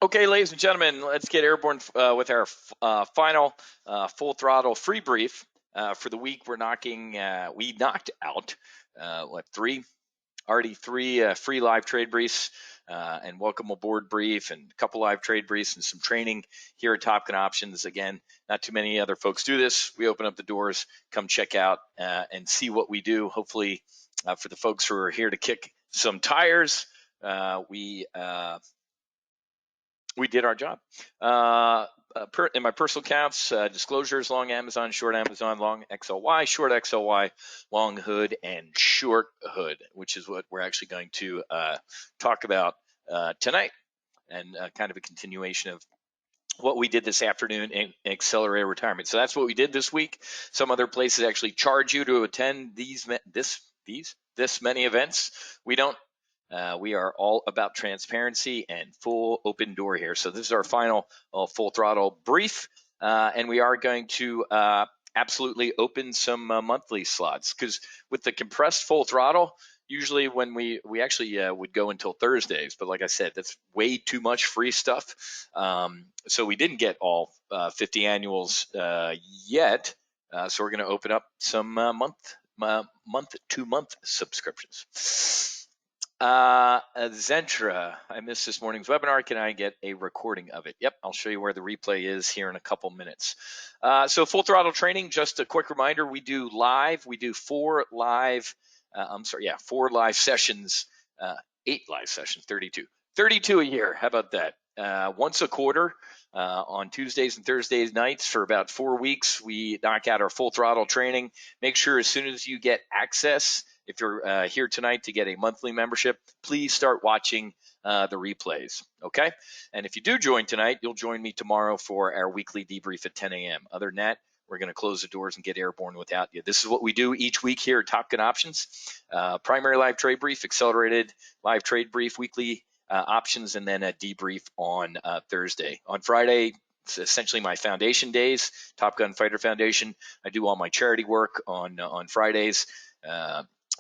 Okay, ladies and gentlemen, let's get airborne with our final full throttle free brief for the week. We knocked out three free live trade briefs and welcome aboard brief and a couple live trade briefs and some training here at Top Gun Options. Again, not too many other folks do this. We open up the doors, come check out and see what we do. Hopefully, for the folks who are here to kick some tires, we did our job. In my personal accounts, disclosures, long Amazon, short Amazon, long XLY, short XLY, long hood, and short hood, which is what we're actually going to talk about tonight, and kind of a continuation of what we did this afternoon in accelerated retirement. So that's what we did this week. Some other places actually charge you to attend this many events. We don't. We are all about transparency and full open door here. So this is our final full throttle brief, and we are going to absolutely open some monthly slots, because with the compressed full throttle, usually when we actually would go until Thursdays, but like I said, that's way too much free stuff. So we didn't get all 50 annuals yet. So we're going to open up some month-to-month subscriptions. Zentra, I missed this morning's webinar. Can I get a recording of it? Yep, I'll show you where the replay is here in a couple minutes. So full throttle training, just a quick reminder, we do 4 live sessions, 8 live sessions, 32 a year. How about that? Once a quarter on Tuesdays and Thursdays nights for about 4 weeks, we knock out our full throttle training. Make sure as soon as you get access, if you're here tonight to get a monthly membership, please start watching the replays, okay? And if you do join tonight, you'll join me tomorrow for our weekly debrief at 10 a.m. Other than that, we're going to close the doors and get airborne without you. This is what we do each week here at Top Gun Options. Primary live trade brief, accelerated live trade brief, weekly options, and then a debrief on Thursday. On Friday, it's essentially my foundation days, Top Gun Fighter Foundation. I do all my charity work on Fridays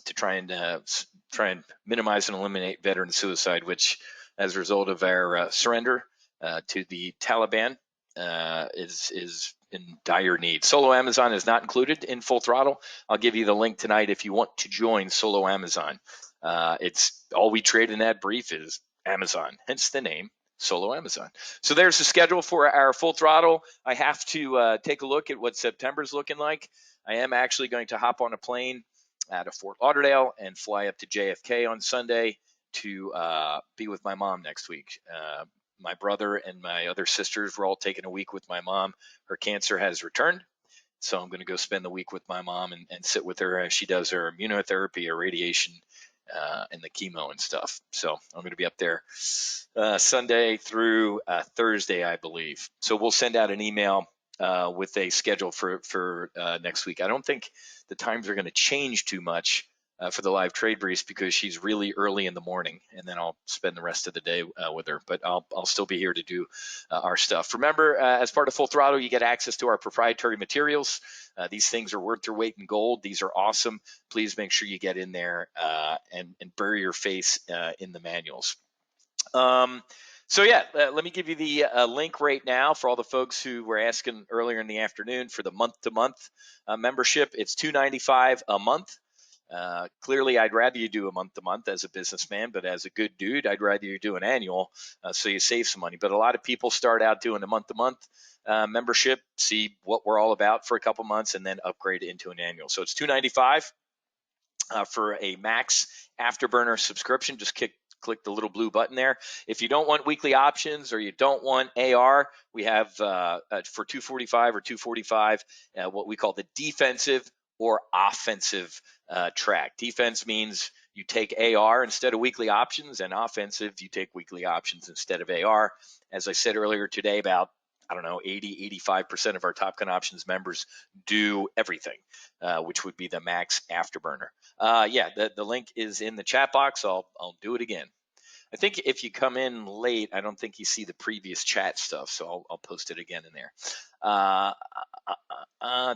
to try and minimize and eliminate veteran suicide, which, as a result of our surrender to the Taliban, is in dire need. Solo Amazon is not included in full throttle. I'll give you the link tonight if you want to join Solo Amazon. It's all we trade in that brief is Amazon, hence the name Solo Amazon. So there's the schedule for our full throttle. I have to take a look at what September's looking like. I am actually going to hop on a plane out of Fort Lauderdale and fly up to JFK on Sunday to be with my mom next week. My brother and my other sisters were all taking a week with my mom. Her cancer has returned, so I'm going to go spend the week with my mom and sit with her as she does her immunotherapy, her radiation, and the chemo and stuff. So I'm going to be up there Sunday through Thursday, I believe. So we'll send out an email with a schedule for next week. I don't think the times are going to change too much for the live trade briefs, because she's really early in the morning, and then I'll spend the rest of the day with her. But I'll still be here to do our stuff. Remember, as part of Full Throttle, you get access to our proprietary materials. These things are worth their weight in gold. These are awesome. Please make sure you get in there and bury your face in the manuals. So yeah, let me give you the link right now for all the folks who were asking earlier in the afternoon for the month-to-month membership. It's $295 a month. Clearly, I'd rather you do a month-to-month as a businessman, but as a good dude, I'd rather you do an annual so you save some money. But a lot of people start out doing a month-to-month membership, see what we're all about for a couple months, and then upgrade into an annual. So it's $295 for a max Afterburner subscription. Just click the little blue button there. If you don't want weekly options or you don't want AR, we have for $245 or $245 what we call the defensive or offensive track. Defense means you take AR instead of weekly options, and offensive, you take weekly options instead of AR. As I said earlier today, about 80-85% of our Top Gun Options members do everything, which would be the max Afterburner. The link is in the chat box. I'll do it again. I think if you come in late, I don't think you see the previous chat stuff, so I'll post it again in there.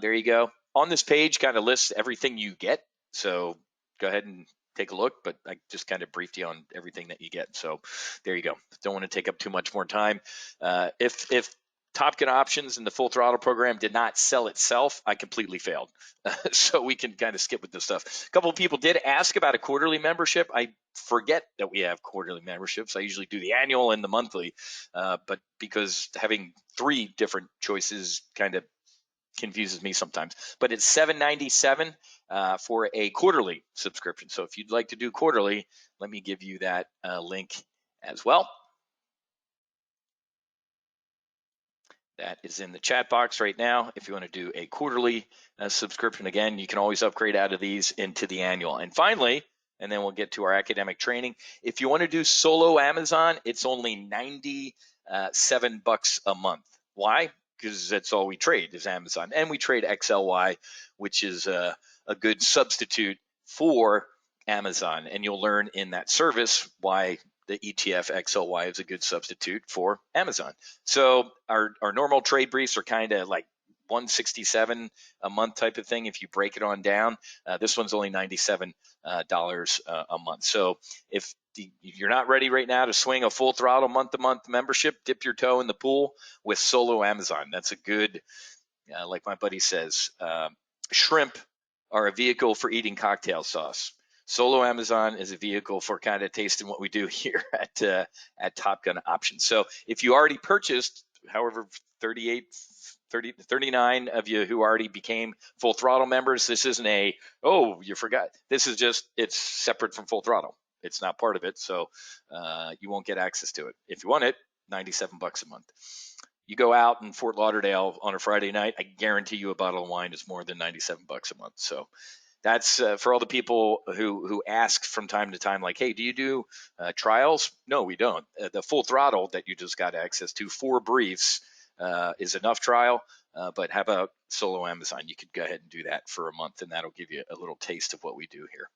There you go. On this page, kind of lists everything you get. So go ahead and take a look, but I just kind of briefed you on everything that you get. So there you go. Don't want to take up too much more time. If Top Gun Options and the Full Throttle program did not sell itself, I completely failed. So we can kind of skip with this stuff. A couple of people did ask about a quarterly membership. I forget that we have quarterly memberships. I usually do the annual and the monthly, but because having 3 different choices kind of confuses me sometimes. But it's $7.97 for a quarterly subscription. So if you'd like to do quarterly, let me give you that link as well. That is in the chat box right now. If you want to do a quarterly subscription, again, you can always upgrade out of these into the annual. And finally, and then we'll get to our academic training. If you want to do solo Amazon, it's only $97 a month. Why? Because that's all we trade is Amazon. And we trade XLY, which is a good substitute for Amazon. And you'll learn in that service why the ETF XLY is a good substitute for Amazon. So our normal trade briefs are kind of like $167 a month type of thing if you break it on down. This one's only $97 a month. So if you're not ready right now to swing a Full Throttle month-to-month membership, dip your toe in the pool with solo Amazon. That's a good, like my buddy says, shrimp are a vehicle for eating cocktail sauce. Solo Amazon is a vehicle for kind of tasting what we do here at Top Gun Options. So if you already purchased, however, 39 of you who already became Full Throttle members, this isn't you forgot. This is just, it's separate from Full Throttle. It's not part of it, so you won't get access to it. If you want it, $97 a month. You go out in Fort Lauderdale on a Friday night, I guarantee you a bottle of wine is more than $97 a month. So that's for all the people who ask from time to time, like, hey, do you do trials? No, we don't. The Full Throttle that you just got access to, 4 briefs, is enough trial. But how about solo Amazon? You could go ahead and do that for a month, and that'll give you a little taste of what we do here.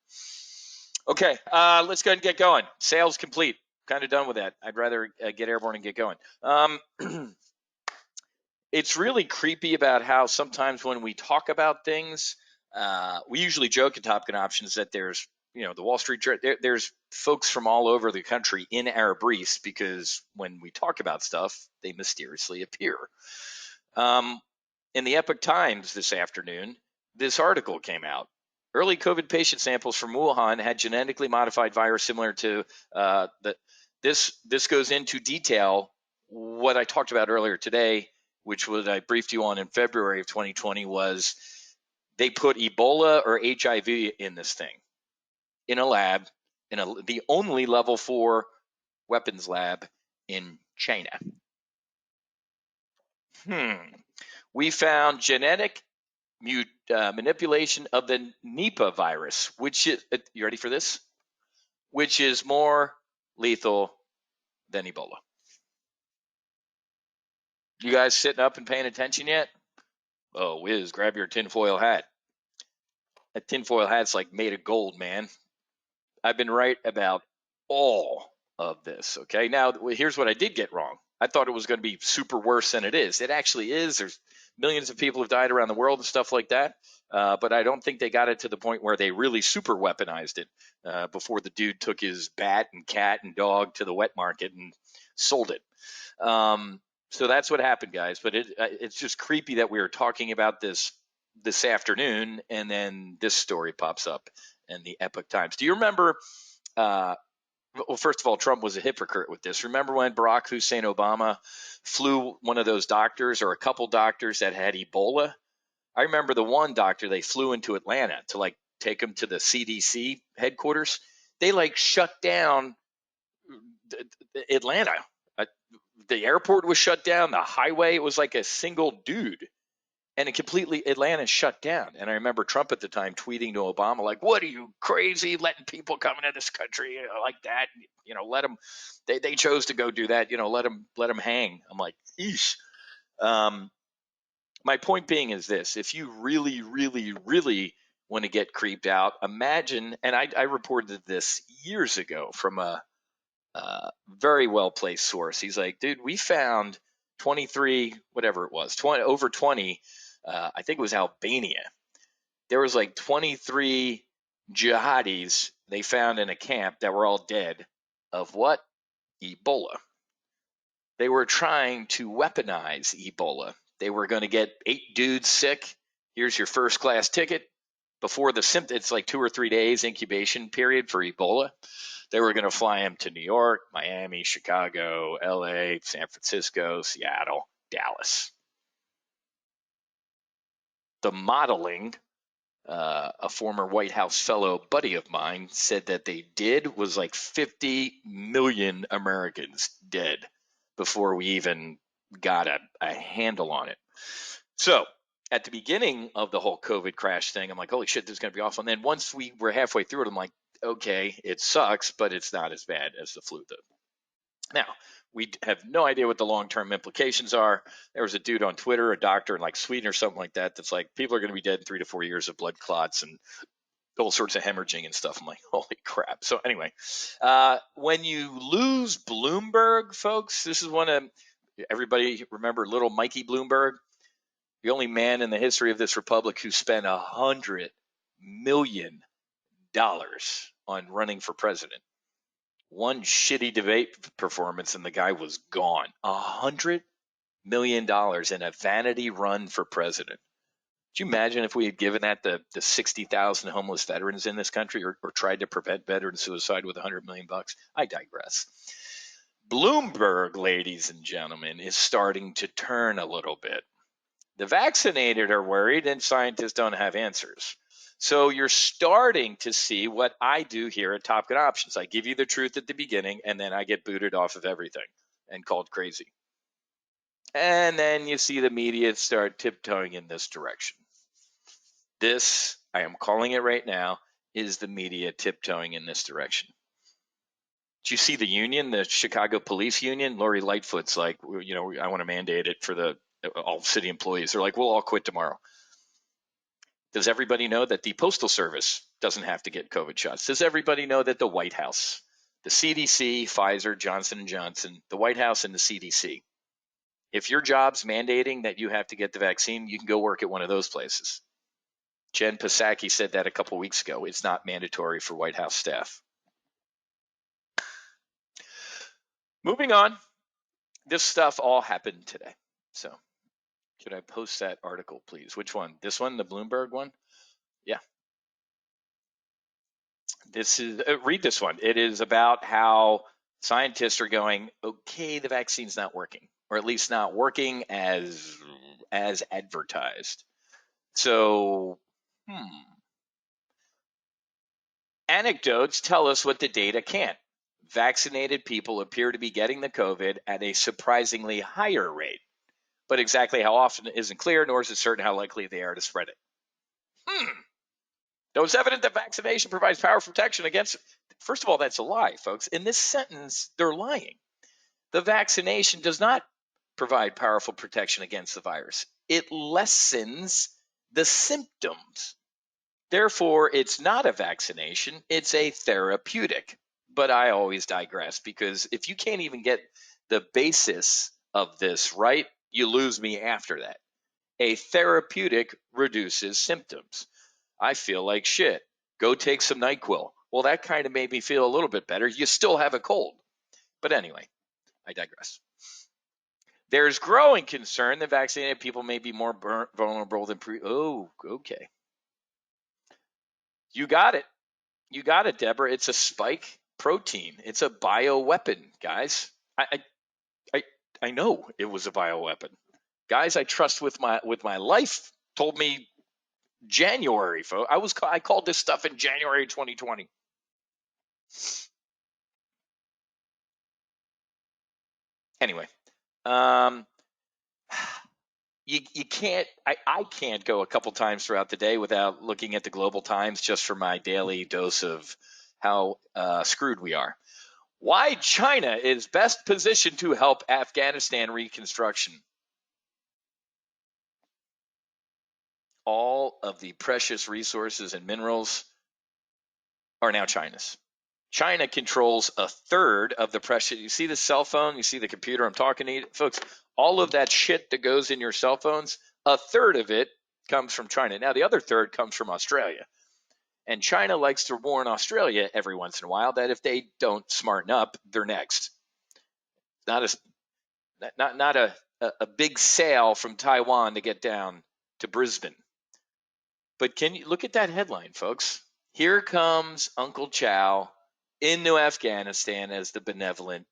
Okay, let's go ahead and get going. Sales complete. Kind of done with that. I'd rather get airborne and get going. It's really creepy about how sometimes when we talk about things, we usually joke at Top Gun Options that there's, the Wall Street, there's folks from all over the country in our briefs because when we talk about stuff, they mysteriously appear. In the Epoch Times this afternoon, this article came out. Early COVID patient samples from Wuhan had genetically modified virus similar to this goes into detail what I talked about earlier today, which was I briefed you on in February of 2020, was they put Ebola or HIV in this thing in a lab, the only level 4 weapons lab in China. We found genetic manipulation of the Nipah virus, which is, you ready for this? Which is more lethal than Ebola. You guys sitting up and paying attention yet? Oh, whiz, grab your tinfoil hat. That tinfoil hat's like made of gold, man. I've been right about all of this, okay? Now, here's what I did get wrong. I thought it was going to be super worse than it is. It actually is. There's millions of people have died around the world and stuff like that, but I don't think they got it to the point where they really super weaponized it before the dude took his bat and cat and dog to the wet market and sold it. So that's what happened, guys. But it's just creepy that we were talking about this afternoon, and then this story pops up in the Epoch Times. Do you remember? Well, first of all, Trump was a hypocrite with this. Remember when Barack Hussein Obama flew one of those doctors or a couple doctors that had Ebola? I remember the one doctor they flew into Atlanta to take him to the CDC headquarters. They shut down Atlanta. The airport was shut down. The highway, it was like a single dude. And Atlanta shut down. And I remember Trump at the time tweeting to Obama, like, what are you, crazy, letting people come into this country like that? Let them, they chose to go do that, let them hang. I'm like, eesh. My point being is this: if you really, really, really want to get creeped out, imagine, and I reported this years ago from a very well-placed source. He's like, dude, we found 23, whatever it was, over 20, I think it was Albania. There was 23 jihadis they found in a camp that were all dead of what? Ebola. They were trying to weaponize Ebola. They were going to get 8 dudes sick. Here's your first class ticket. Before the symptoms, it's like 2 or 3 days incubation period for Ebola. They were going to fly him to New York, Miami, Chicago, LA, San Francisco, Seattle, Dallas. The modeling, a former White House fellow buddy of mine said that they did was like 50 million Americans dead before we even got a handle on it. So at the beginning of the whole COVID crash thing, I'm like, holy shit, this is going to be awful. And then once we were halfway through it, I'm like, okay, it sucks, but it's not as bad as the flu, though. Now, we have no idea what the long-term implications are. There was a dude on Twitter, a doctor in like Sweden or something like that, that's like, people are going to be dead in 3 to 4 years of blood clots and all sorts of hemorrhaging and stuff. I'm like, holy crap. So anyway, when you lose Bloomberg, folks, this is one of, everybody remember little Mikey Bloomberg? The only man in the history of this republic who spent $100 million on running for president. One shitty debate performance and the guy was gone. $100 million in a vanity run for president. Could you imagine if we had given that the 60,000 homeless veterans in this country, or tried to prevent veteran suicide with $100 million? I digress. Bloomberg, ladies and gentlemen, is starting to turn a little bit. The vaccinated are worried and scientists don't have answers. So you're starting to see what I do here at Top Gun Options. I give you the truth at the beginning, and then I get booted off of everything and called crazy. And then you see the media start tiptoeing in this direction. This, I am calling it right now, is the media tiptoeing in this direction. Did you see the union, the Chicago Police Union? Lori Lightfoot's like, I want to mandate it for all city employees. They're like, we'll all quit tomorrow. Does everybody know that the Postal Service doesn't have to get COVID shots? Does everybody know that the White House, the CDC, Pfizer, Johnson & Johnson, the White House and the CDC, if your job's mandating that you have to get the vaccine, you can go work at one of those places. Jen Psaki said that a couple weeks ago. It's not mandatory for White House staff. Moving on. This stuff all happened today. So could I post that article, please? Which one? This one, the Bloomberg one? Yeah. This is read this one. It is about how scientists are going, okay, the vaccine's not working, or at least not working as advertised. So, anecdotes tell us what the data can't. Vaccinated people appear to be getting the COVID at a surprisingly higher rate, but exactly how often isn't clear, nor is it certain how likely they are to spread it. Though it's evident that vaccination provides powerful protection against, first of all, that's a lie, folks. In this sentence, they're lying. The vaccination does not provide powerful protection against the virus. It lessens the symptoms. Therefore, it's not a vaccination, it's a therapeutic. But I always digress, because if you can't even get the basis of this right, you lose me after that. A therapeutic reduces symptoms. I feel like shit. Go take some NyQuil. Well, that kind of made me feel a little bit better. You still have a cold. But anyway, I digress. There's growing concern that vaccinated people may be more vulnerable than Oh, okay. You got it. You got it, Deborah. It's a spike protein. It's a bioweapon, guys. I know it was a bioweapon. Guys, I trust with my life told me January, folks. I called this stuff in January 2020. Anyway, you can't. I can't go a couple times throughout the day without looking at the Global Times just for my daily dose of how screwed we are. Why China is best positioned to help Afghanistan reconstruction. All of the precious resources and minerals are now China's. China controls a third of the precious. You see the cell phone, you see the computer, I'm talking to you, folks, all of that shit that goes in your cell phones, a third of it comes from China. Now, the other third comes from Australia. And China likes to warn Australia every once in a while that if they don't smarten up, they're next. Not a big sail from Taiwan to get down to Brisbane. But can you look at that headline, folks? Here comes Uncle Chow into Afghanistan as the benevolent.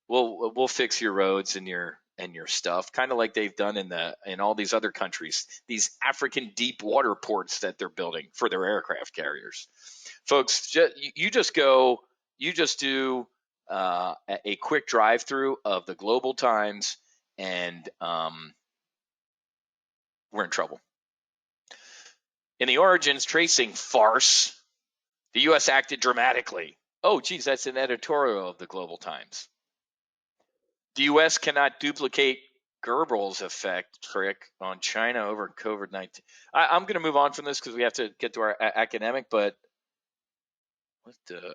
We'll fix your roads and your stuff, kind of like they've done in all these other countries, these African deep water ports that they're building for their aircraft carriers. Folks, you just do a quick drive through of the Global Times, and we're in trouble. In the origins tracing farce, the U.S. acted dramatically. Oh, geez, that's an editorial of the Global Times. The U.S. cannot duplicate Goebbels' effect trick on China over COVID-19. I'm going to move on from this because we have to get to our academic, but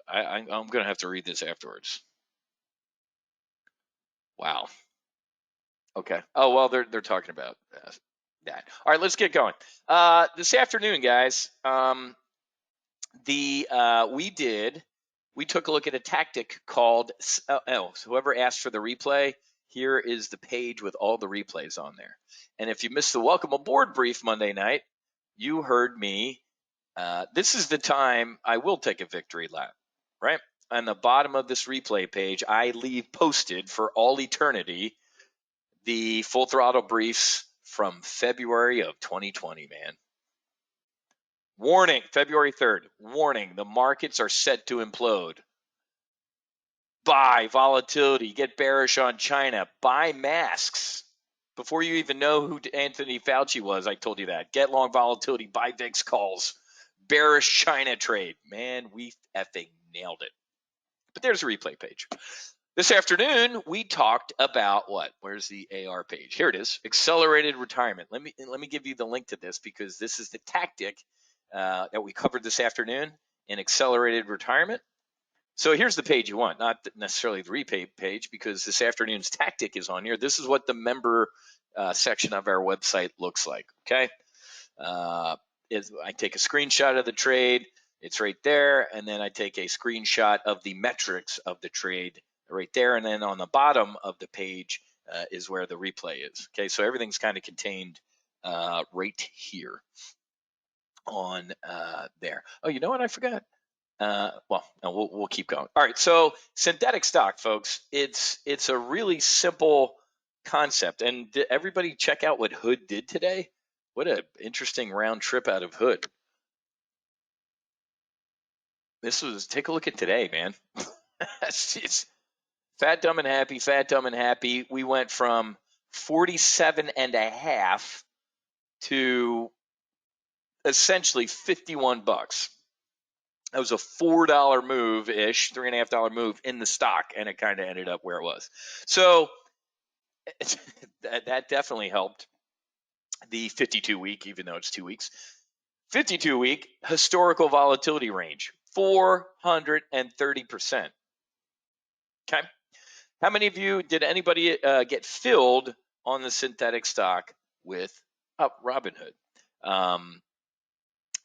I'm going to have to read this afterwards. Wow. Okay. Oh, well, they're talking about that. All right, let's get going. This afternoon, guys, we took a look at a tactic called so whoever asked for the replay, here is the page with all the replays on there. And if you missed the welcome aboard brief Monday night, you heard me. This is the time I will take a victory lap, right? On the bottom of this replay page, I leave posted for all eternity the Full Throttle briefs from February of 2020, man. Warning, February 3rd. Warning, the markets are set to implode. Buy volatility, get bearish on China, buy masks. Before you even know who Anthony Fauci was, I told you that. Get long volatility, buy VIX calls, bearish China trade. Man, we effing nailed it. But there's a replay page. This afternoon, we talked about what? Where's the AR page? Here it is, accelerated retirement. Let me give you the link to this because this is the tactic that we covered this afternoon in accelerated retirement. So here's the page you want, not necessarily the replay page, because this afternoon's tactic is on here. This is what the member section of our website looks like, okay? I take a screenshot of the trade. It's right there. And then I take a screenshot of the metrics of the trade right there. And then on the bottom of the page is where the replay is. Okay, so everything's kind of contained right here on there. Oh, you know what? I forgot. Well, no, we'll keep going. All right, so synthetic stock, folks. It's a really simple concept. And did everybody check out what Hood did today? What an interesting round trip out of Hood. Take a look at today, man. It's fat, dumb, and happy, fat, dumb, and happy. We went from 47.5 to essentially $51. That was a $4 move-ish, $3.50 move in the stock, and it kind of ended up where it was. So that definitely helped. The 52-week, even though it's 2 weeks, 52-week historical volatility range, 430%. Okay. How many of you, did anybody get filled on the synthetic stock with Robinhood?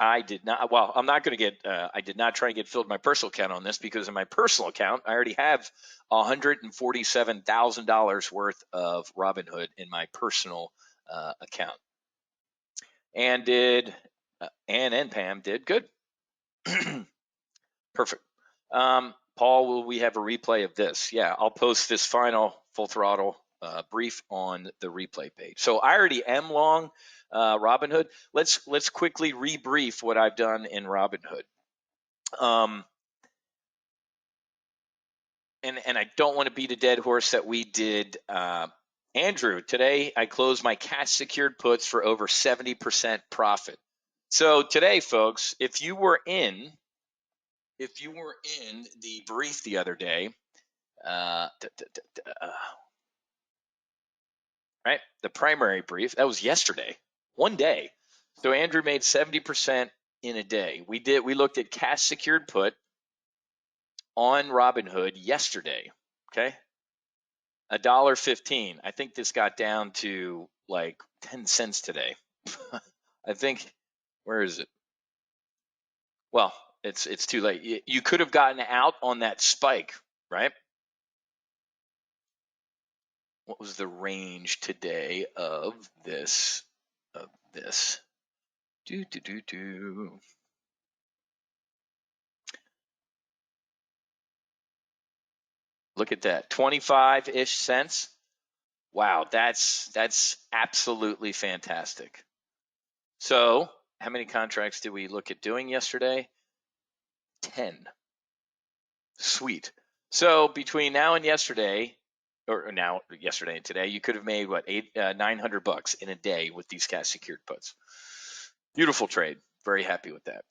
I did not. Well, I'm not going to get. I did not try to get filled my personal account on this because in my personal account, I already have $147,000 worth of Robinhood in my personal account. And Ann and Pam did good. Perfect. Paul, will we have a replay of this? Yeah, I'll post this final Full Throttle brief on the replay page. So I already am long Robinhood. Let's quickly rebrief what I've done in Robinhood. And I don't want to beat a dead horse that we did. Andrew, today I closed my cash secured puts for over 70% profit. So today, folks, if you were in the brief the other day, right, the primary brief, that was yesterday, one day. So Andrew made 70% in a day. We looked at cash secured put on Robinhood yesterday. Okay, $1.15. I think this got down to like 10 cents today. I think, where is it? Well, it's too late. You could have gotten out on that spike, right? What was the range today of this? Of this? Do do do do. Look at that, 25-ish cents. Wow, that's absolutely fantastic. So, how many contracts did we look at doing yesterday? 10. Sweet. So between now and yesterday, or now yesterday and today, you could have made what, 900 bucks in a day with these cash secured puts. Beautiful trade. Very happy with that.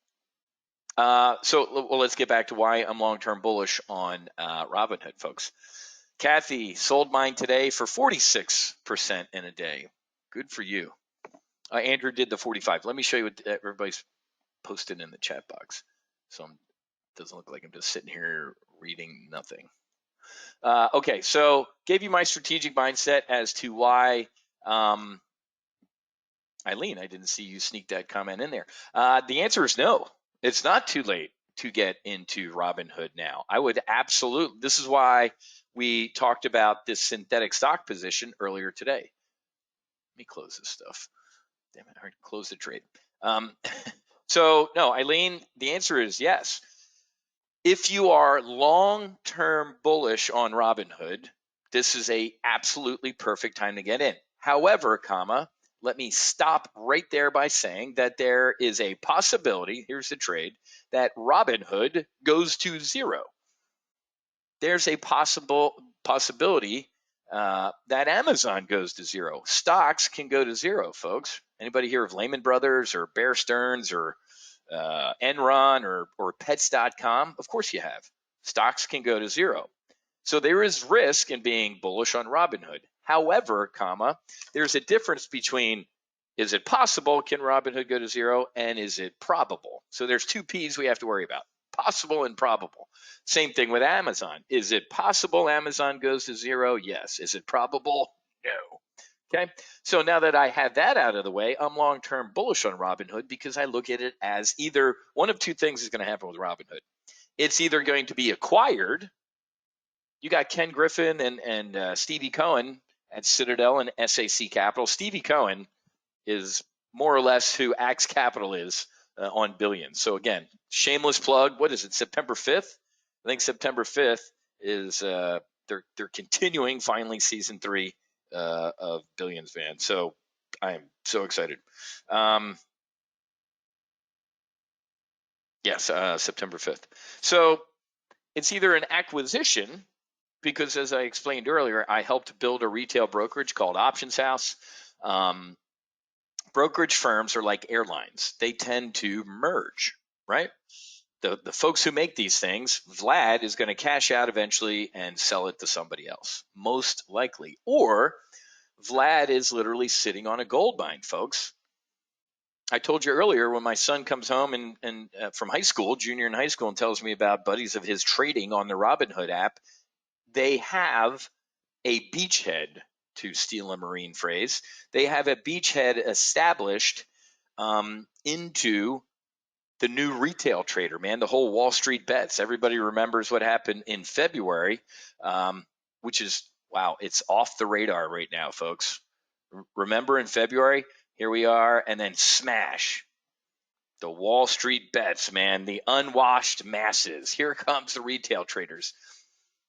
Well, let's get back to why I'm long-term bullish on Robinhood, folks. Kathy sold mine today for 46% in a day. Good for you. Andrew did the 45. Let me show you what everybody's posted in the chat box. So it doesn't look like I'm just sitting here reading nothing. Okay, so gave you my strategic mindset as to why, Eileen, I didn't see you sneak that comment in there. The answer is no. It's not too late to get into Robinhood now. I would absolutely, this is why we talked about this synthetic stock position earlier today. Let me close this stuff. Damn it, I already closed the trade. So, no, Eileen, the answer is yes. If you are long-term bullish on Robinhood, this is a absolutely perfect time to get in. However, let me stop right there by saying that there is a possibility, here's the trade, that Robinhood goes to zero. There's a possibility that Amazon goes to zero. Stocks can go to zero, folks. Anybody hear of Lehman Brothers or Bear Stearns or Enron or Pets.com? Of course you have. Stocks can go to zero. So there is risk in being bullish on Robinhood. However, there's a difference between is it possible, can Robinhood go to zero, and is it probable? So there's two P's we have to worry about, possible and probable. Same thing with Amazon. Is it possible Amazon goes to zero? Yes. Is it probable? No. Okay, so now that I have that out of the way, I'm long-term bullish on Robinhood because I look at it as either one of two things is going to happen with Robinhood. It's either going to be acquired. You got Ken Griffin and Stevie Cohen at Citadel and SAC Capital. Stevie Cohen is more or less who Axe Capital is on billions. So again, shameless plug. What is it? September 5th? I think September 5th is they're continuing finally season 3 of Billions Van. So I am so excited. Yes, September 5th. So it's either an acquisition, because as I explained earlier, I helped build a retail brokerage called Options House. Brokerage firms are like airlines. They tend to merge, right? The folks who make these things, Vlad is going to cash out eventually and sell it to somebody else, most likely. Or Vlad is literally sitting on a gold mine, folks. I told you earlier when my son comes home and from high school, junior in high school, and tells me about buddies of his trading on the Robinhood app, they have a beachhead, to steal a Marine phrase. They have a beachhead established into the new retail trader, man, the whole Wall Street bets. Everybody remembers what happened in February, which is, wow, it's off the radar right now, folks. Remember in February, here we are, and then smash. The Wall Street bets, man, the unwashed masses. Here comes the retail traders.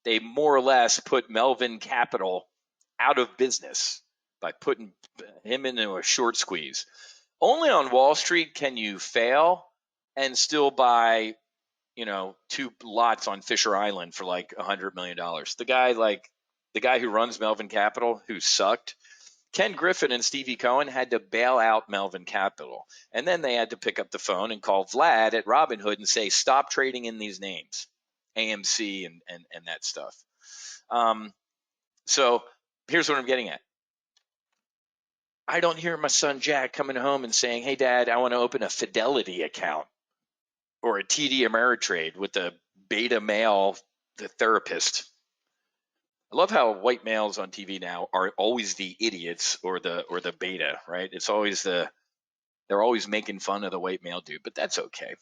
They more or less put Melvin Capital out of business by putting him into a short squeeze. Only on Wall Street can you fail and still buy, 2 lots on Fisher Island for like $100 million. The guy who runs Melvin Capital, who sucked, Ken Griffin and Stevie Cohen had to bail out Melvin Capital. And then they had to pick up the phone and call Vlad at Robinhood and say, stop trading in these names, AMC and that stuff. So here's what I'm getting at. I don't hear my son Jack coming home and saying, hey, Dad, I want to open a Fidelity account or a TD Ameritrade with a beta male, the therapist. I love how white males on TV now are always the idiots or the beta, right? It's always they're always making fun of the white male dude, but that's okay.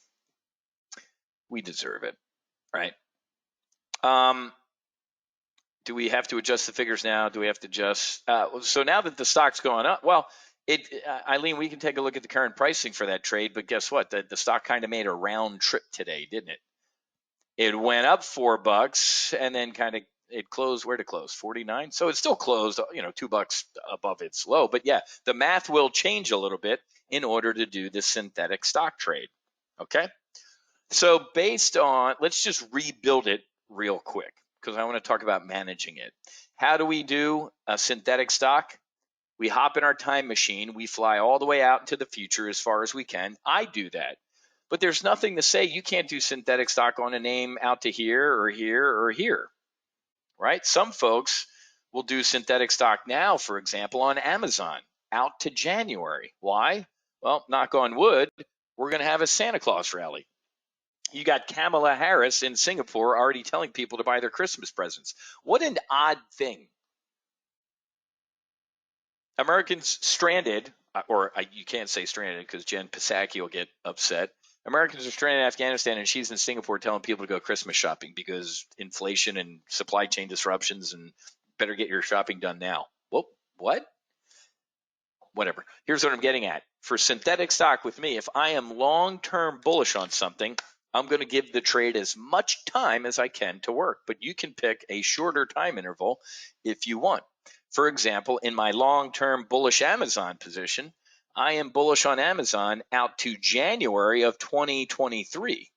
We deserve it, right? Do we have to adjust the figures now? Do we have to adjust? So now that the stock's going up, well, Eileen, we can take a look at the current pricing for that trade, but guess what? The stock kind of made a round trip today, didn't it? It went up $4 and then it closed where to close 49. So it still closed, $2 above its low. But yeah, the math will change a little bit in order to do the synthetic stock trade. Okay. So let's just rebuild it real quick because I want to talk about managing it. How do we do a synthetic stock? We hop in our time machine. We fly all the way out into the future as far as we can. I do that. But there's nothing to say you can't do synthetic stock on a name out to here or here or here, right? Some folks will do synthetic stock now, for example, on Amazon out to January. Why? Well, knock on wood, we're going to have a Santa Claus rally. You got Kamala Harris in Singapore already telling people to buy their Christmas presents. What an odd thing. Americans stranded, or you can't say stranded because Jen Psaki will get upset. Americans are stranded in Afghanistan, and she's in Singapore telling people to go Christmas shopping because inflation and supply chain disruptions, and better get your shopping done now. Well, what? Whatever. Here's what I'm getting at. For synthetic stock with me, if I am long-term bullish on something, I'm going to give the trade as much time as I can to work. But you can pick a shorter time interval if you want. For example, in my long-term bullish Amazon position, I am bullish on Amazon out to January of 2023.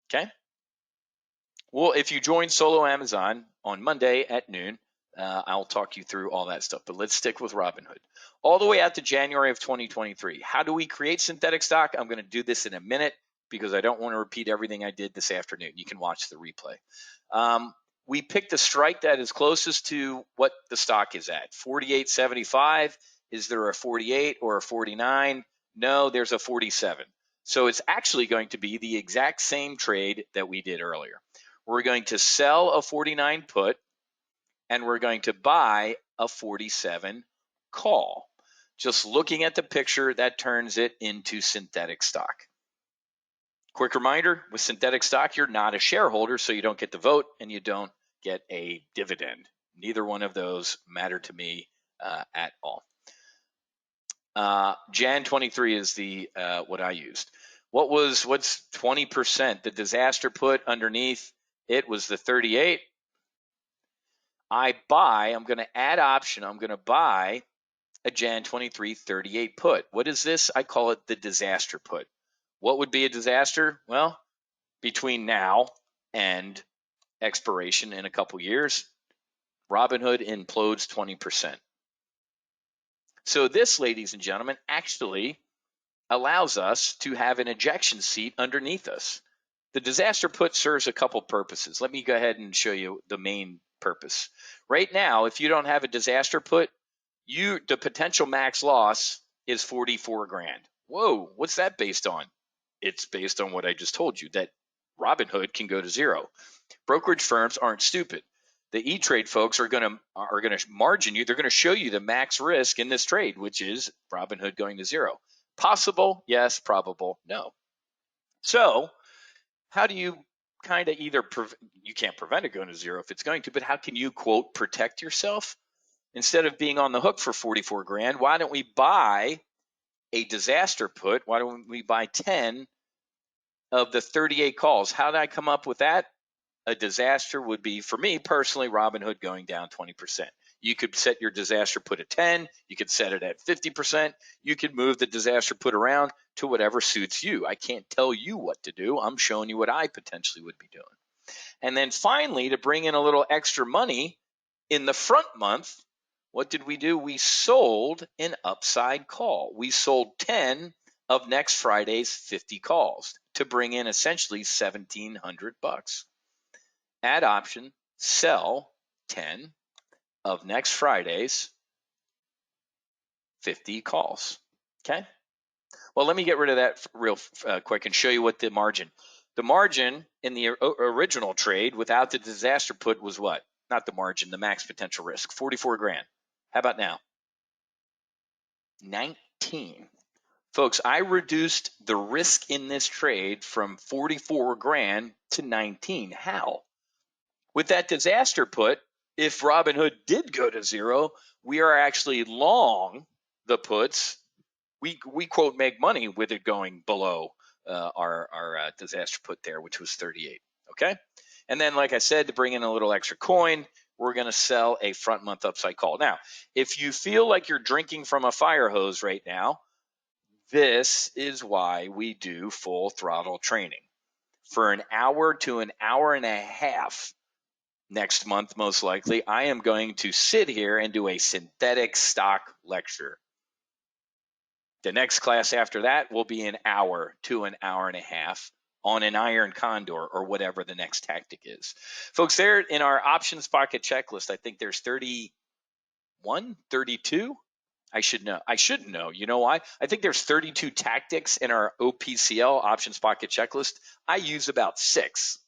Okay? Well, if you join Solo Amazon on Monday at noon, I'll talk you through all that stuff. But let's stick with Robinhood. All the way out to January of 2023. How do we create synthetic stock? I'm going to do this in a minute because I don't want to repeat everything I did this afternoon. You can watch the replay. We picked a strike that is closest to what the stock is at, 48.75. Is there a 48 or a 49? No, there's a 47. So it's actually going to be the exact same trade that we did earlier. We're going to sell a 49 put, and we're going to buy a 47 call. Just looking at the picture, that turns it into synthetic stock. Quick reminder, with synthetic stock, you're not a shareholder, so you don't get the vote and you don't get a dividend. Neither one of those matter to me at all. Jan 23 is the what I used. What's 20%? The disaster put underneath it was the 38. I'm going to add option. I'm going to buy a Jan 23 38 put. What is this? I call it the disaster put. What would be a disaster? Well, between now and expiration in a couple years, Robinhood implodes 20%. So this, ladies and gentlemen, actually allows us to have an ejection seat underneath us. The disaster put serves a couple purposes. Let me go ahead and show you the main purpose. Right now, if you don't have a disaster put, the potential max loss is 44 grand. Whoa, what's that based on? It's based on what I just told you, that Robinhood can go to zero. Brokerage firms aren't stupid. The E-Trade folks are going to margin you. They're going to show you the max risk in this trade, which is Robinhood going to zero. Possible? Yes. Probable? No. So how do you kind of you can't prevent it going to zero if it's going to, but how can you, quote, protect yourself? Instead of being on the hook for 44 grand, why don't we buy a disaster put? Why don't we buy 10 of the 38 calls? How did I come up with that? A disaster would be, for me personally, Robinhood going down 20%. You could set your disaster put at 10. You could set it at 50%. You could move the disaster put around to whatever suits you. I can't tell you what to do. I'm showing you what I potentially would be doing. And then finally, to bring in a little extra money in the front month, what did we do? We sold an upside call. We sold 10 of next Friday's 50 calls to bring in essentially $1,700. Add option, sell 10 of next Friday's 50 calls. Okay. Well, let me get rid of that real quick and show you what the margin in the original trade without the disaster put was what? Not the margin, the max potential risk, 44 grand. How about now? 19. Folks, I reduced the risk in this trade from 44 grand to 19. How? With that disaster put, if Robinhood did go to zero, we are actually long the puts. We quote make money with it going below our disaster put there, which was 38. Okay, and then like I said, to bring in a little extra coin, we're going to sell a front month upside call. Now, if you feel like you're drinking from a fire hose right now, this is why we do full throttle training for an hour to an hour and a half. Next month, most likely, I am going to sit here and do a synthetic stock lecture. The next class after that will be an hour to an hour and a half on an iron condor or whatever the next tactic is. Folks, there in our options pocket checklist, I think there's 31, 32. I should know. I shouldn't know. You know why? I think there's 32 tactics in our OPCL options pocket checklist. I use about 6.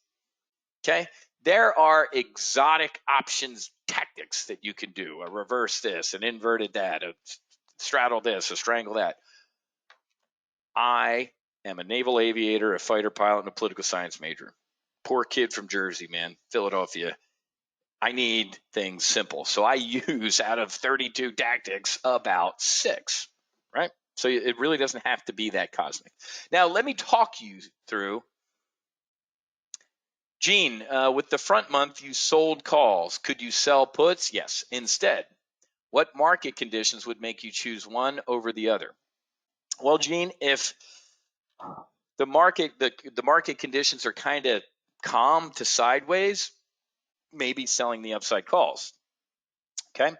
Okay. There are exotic options tactics that you can do. A reverse this, an inverted that, a straddle this, a strangle that. I am a naval aviator, a fighter pilot, and a political science major. Poor kid from Jersey, man, Philadelphia. I need things simple. So I use out of 32 tactics about 6, right? So it really doesn't have to be that cosmic. Now, let me talk you through. Gene, with the front month, you sold calls. Could you sell puts? Yes. Instead, what market conditions would make you choose one over the other? Well, Gene, if the market conditions are kind of calm to sideways, maybe selling the upside calls. Okay.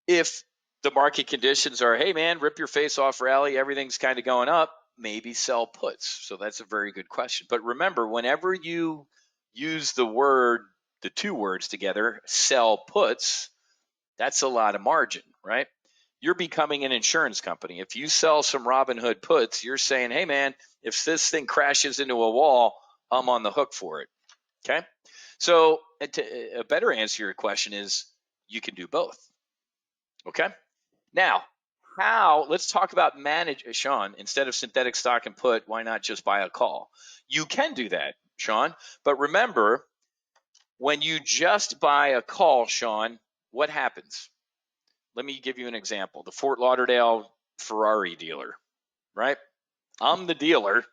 If the market conditions are, hey man, rip your face off rally, everything's kind of going up, maybe sell puts. So that's a very good question. But remember, whenever you use the 2 words together, sell puts, that's a lot of margin, right? You're becoming an insurance company. If you sell some Robinhood puts, you're saying, hey man, if this thing crashes into a wall, I'm on the hook for it. Okay. So a better answer to your question is you can do both. Okay. Now, let's talk about Sean, instead of synthetic stock and put, why not just buy a call? You can do that, Sean. But remember, when you just buy a call, Sean, what happens? Let me give you an example. The Fort Lauderdale Ferrari dealer, right? I'm the dealer,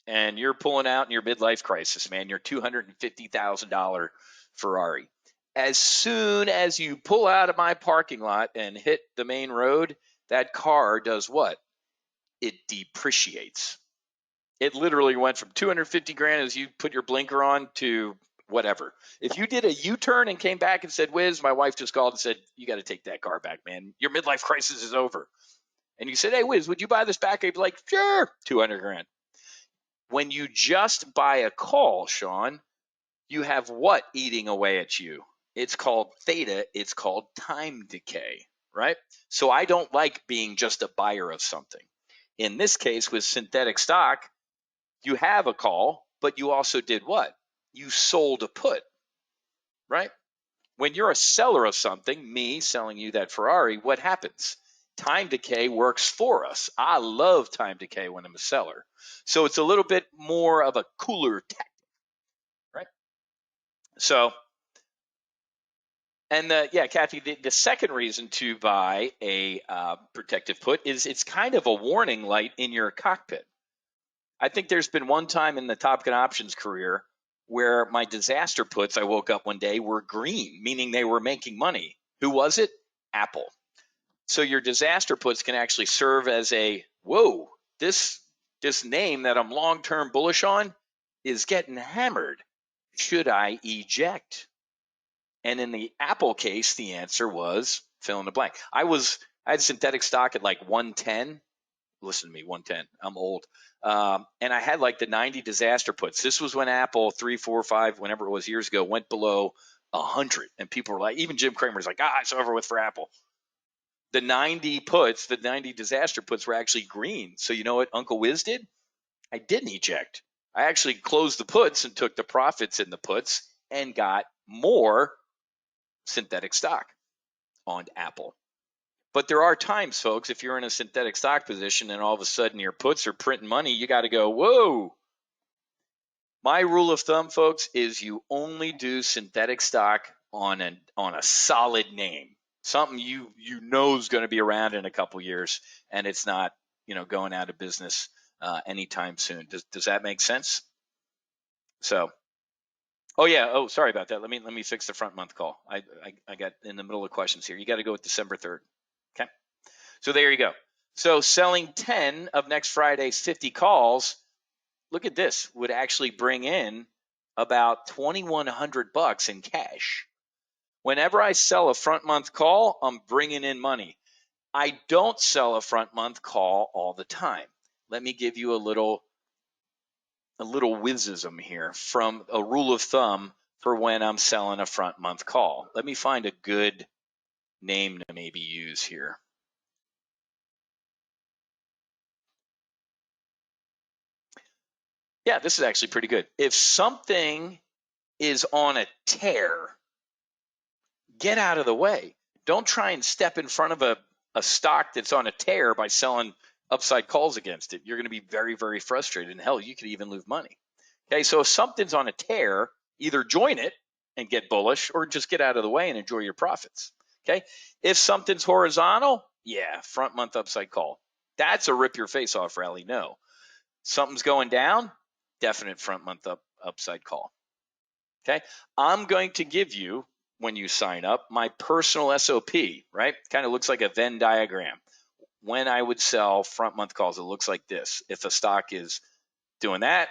and you're pulling out in your midlife crisis, man. Your $250,000 Ferrari. As soon as you pull out of my parking lot and hit the main road, that car does what? It depreciates. It literally went from 250 grand as you put your blinker on to whatever. If you did a U-turn and came back and said, Wiz, my wife just called and said, you got to take that car back, man. Your midlife crisis is over. And you said, hey, Wiz, would you buy this back? I'd be like, sure, 200 grand. When you just buy a call, Sean, you have what eating away at you? It's called theta. It's called time decay, right? So I don't like being just a buyer of something. In this case, with synthetic stock, you have a call, but you also did what? You sold a put, right? When you're a seller of something, me selling you that Ferrari, what happens? Time decay works for us. I love time decay when I'm a seller. So it's a little bit more of a cooler tactic, right? So, and Kathy, the second reason to buy a protective put is it's kind of a warning light in your cockpit. I think there's been one time in the Top Gun Options career where my disaster puts, I woke up one day, were green, meaning they were making money. Who was it? Apple. So your disaster puts can actually serve as a, whoa, this name that I'm long-term bullish on is getting hammered. Should I eject? And in the Apple case, the answer was fill in the blank. I had synthetic stock at like 110. Listen to me, 110. I'm old. And I had like the 90 disaster puts. This was when Apple 3, 4, 5, whenever it was years ago, went below 100. And people were like, even Jim Cramer's like, it's over with for Apple. The 90 puts, the 90 disaster puts were actually green. So you know what Uncle Wiz did? I didn't eject. I actually closed the puts and took the profits in the puts and got more synthetic stock on Apple. But there are times, folks, if you're in a synthetic stock position and all of a sudden your puts are printing money, you got to go, whoa. My rule of thumb, folks, is you only do synthetic stock on a solid name, something you know is going to be around in a couple years, and it's not going out of business anytime soon. Does that make sense? So, oh yeah, oh sorry about that. Let me fix the front month call. I got in the middle of questions here. You got to go with December 3rd. Okay, so there you go. So selling 10 of next Friday's 50 calls. Look at this, would actually bring in about $2,100 in cash. Whenever I sell a front month call, I'm bringing in money. I don't sell a front month call all the time. Let me give you a little wizism here from a rule of thumb for when I'm selling a front month call. Let me find a good name to maybe use here. Yeah, this is actually pretty good. If something is on a tear, get out of the way. Don't try and step in front of a stock that's on a tear by selling upside calls against it. You're going to be very, very frustrated. And hell, you could even lose money. Okay, so if something's on a tear, either join it and get bullish or just get out of the way and enjoy your profits. Okay, if something's horizontal, yeah, front month upside call. That's a rip your face off rally. No, something's going down, definite front month upside call. Okay, I'm going to give you, when you sign up, my personal SOP, right? Kind of looks like a Venn diagram. When I would sell front month calls, it looks like this. If a stock is doing that,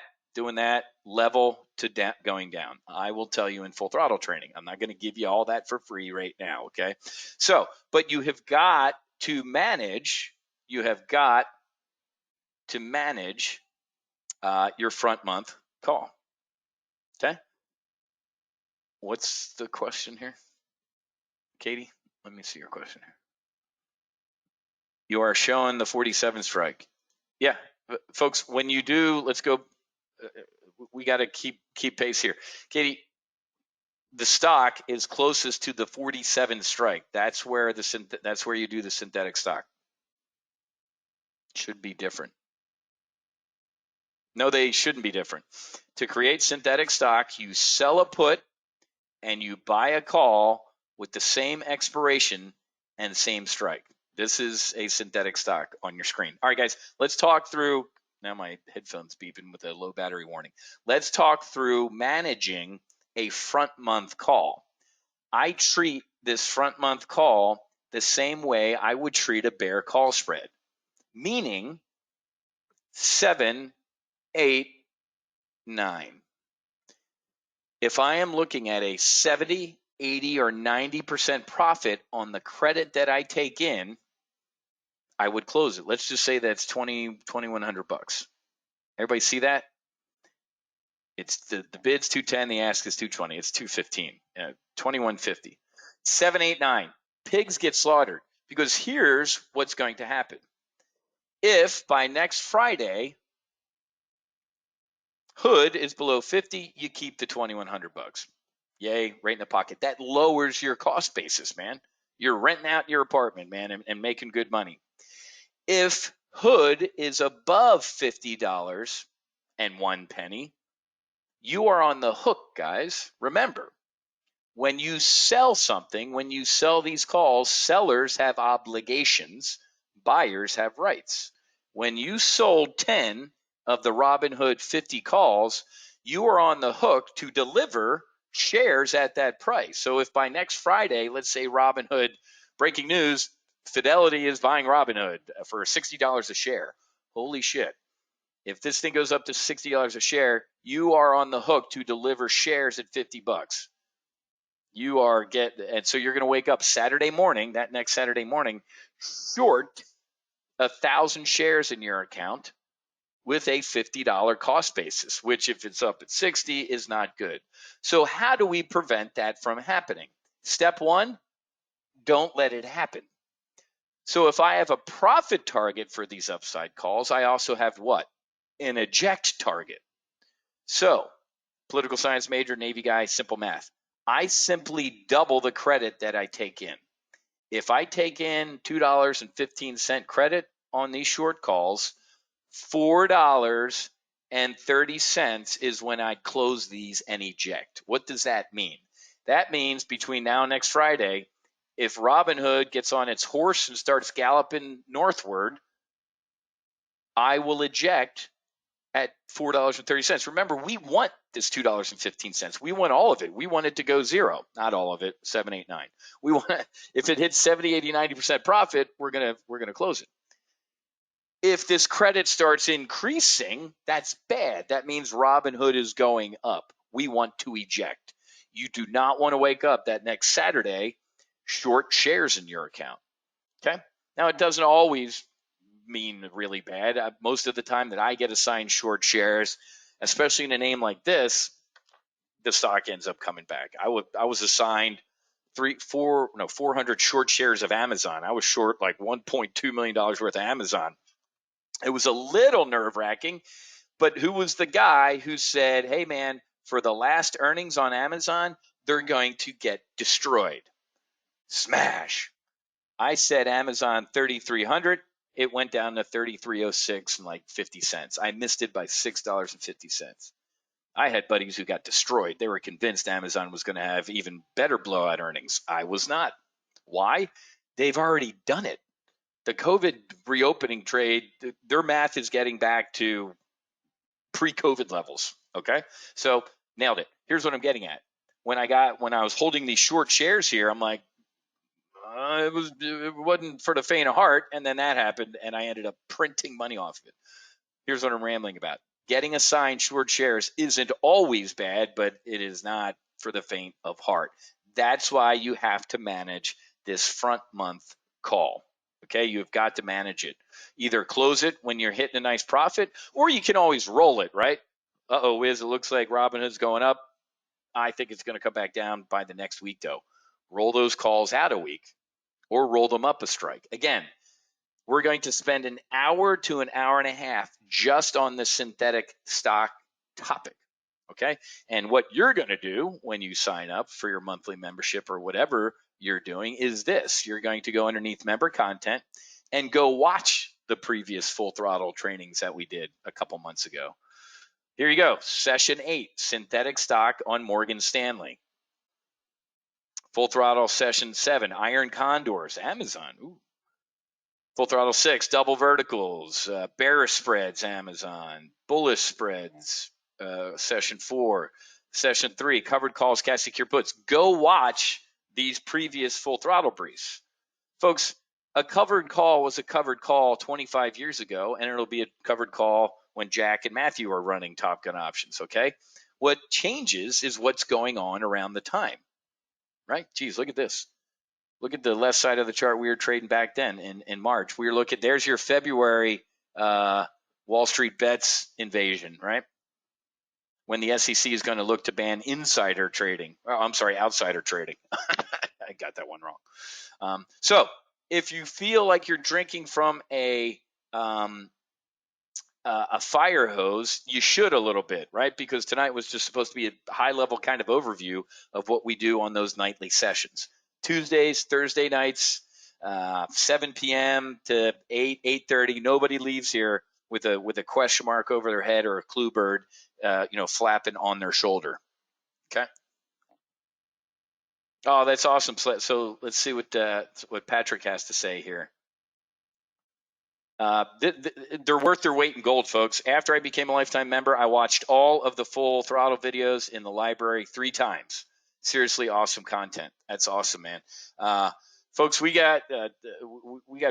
level to going down. I will tell you in full throttle training. I'm not going to give you all that for free right now, okay? So, but you have got to manage, your front month call, okay? What's the question here? Katie, let me see your question here. You are showing the 47 strike. Yeah, folks, when you do, let's go. We got to keep pace here. Katie, the stock is closest to the 47 strike. That's where you do the synthetic stock. Should be different. No, they shouldn't be different. To create synthetic stock, you sell a put and you buy a call with the same expiration and same strike. This is a synthetic stock on your screen. All right, guys, let's talk through. Now my headphone's beeping with a low battery warning. Let's talk through managing a front month call. I treat this front month call the same way I would treat a bear call spread, meaning 7, 8, 9. If I am looking at a 70, 80, or 90% profit on the credit that I take in, I would close it. Let's just say that's $2,100. Everybody see that? It's the bid's 210, the ask is 220. It's 215, 2150. 7, 8, 9. Pigs get slaughtered, because here's what's going to happen. If by next Friday hood is below 50, you keep the $2,100. Yay, right in the pocket. That lowers your cost basis, man. You're renting out your apartment, man, and making good money. If hood is above $50 and 1 penny, you are on the hook, guys. Remember, when you sell something, when you sell these calls, sellers have obligations, buyers have rights. When you sold 10 of the Robinhood 50 calls, you are on the hook to deliver shares at that price. So if by next Friday, let's say Robinhood, breaking news, Fidelity is buying Robinhood for $60 a share. Holy shit. If this thing goes up to $60 a share, you are on the hook to deliver shares at $50. And so you're going to wake up Saturday morning, that next Saturday morning, short 1,000 shares in your account with a $50 cost basis, which if it's up at 60 is not good. So how do we prevent that from happening? Step 1, don't let it happen. So if I have a profit target for these upside calls, I also have what? An eject target. So, political science major, Navy guy, simple math. I simply double the credit that I take in. If I take in $2.15 credit on these short calls, $4.30 is when I close these and eject. What does that mean? That means between now and next Friday, if Robinhood gets on its horse and starts galloping northward, I will eject at $4.30. Remember, we want this $2.15. We want all of it. We want it to go zero. Not all of it, 7, 8, 9. We want if it hits 70, 80, 90% profit, we're gonna close it. If this credit starts increasing, that's bad. That means Robinhood is going up. We want to eject. You do not want to wake up that next Saturday short shares in your account. Okay. Now, it doesn't always mean really bad. Most of the time that I get assigned short shares, especially in a name like this, the stock ends up coming back. I was assigned 400 short shares of Amazon. I was short like $1.2 million worth of Amazon. It was a little nerve wracking, but who was the guy who said, hey man, for the last earnings on Amazon, they're going to get destroyed. Smash. I said Amazon 3,300. It went down to 3,306 and like 50 cents. I missed it by $6.50. I had buddies who got destroyed. They were convinced Amazon was going to have even better blowout earnings. I was not. Why? They've already done it. The COVID reopening trade, their math is getting back to pre-COVID levels. Okay. So nailed it. Here's what I'm getting at. When I was holding these short shares here, I'm like, it wasn't for the faint of heart. And then that happened and I ended up printing money off of it. Here's what I'm rambling about. Getting assigned short shares isn't always bad, but it is not for the faint of heart. That's why you have to manage this front month call. Okay, you've got to manage it. Either close it when you're hitting a nice profit, or you can always roll it, right? Wiz, it looks like Robinhood's going up. I think it's going to come back down by the next week, though. Roll those calls out a week or roll them up a strike. Again, we're going to spend an hour to an hour and a half just on the synthetic stock topic. Okay. And what you're going to do when you sign up for your monthly membership or whatever you're doing is this. You're going to go underneath member content and go watch the previous full throttle trainings that we did a couple months ago. Here you go. Session 8, synthetic stock on Morgan Stanley. Full throttle session 7, iron condors, Amazon. Ooh. Full throttle 6, double verticals, bearish spreads, Amazon, bullish spreads, session 4, session 3, covered calls, cash secure puts. Go watch these previous full throttle briefs. Folks, a covered call was a covered call 25 years ago, and it'll be a covered call when Jack and Matthew are running Top Gun options, okay? What changes is what's going on around the time, right? Geez, look at this. Look at the left side of the chart. We were trading back then in March. We were looking, there's your February Wall Street bets invasion, right? When the SEC is going to look to ban insider trading. Oh, I'm sorry, outsider trading. I got that one wrong. So if you feel like you're drinking from a fire hose, you should a little bit, right? Because tonight was just supposed to be a high level kind of overview of what we do on those nightly sessions. Tuesdays, Thursday nights, 7 p.m. to 8:30. Nobody leaves here with a question mark over their head or a clue bird, flapping on their shoulder. Okay. Oh, that's awesome. So let's see what Patrick has to say here. They're worth their weight in gold, folks. After I became a lifetime member, I watched all of the full throttle videos in the library 3 times. Seriously awesome content. That's awesome, man. Folks, we got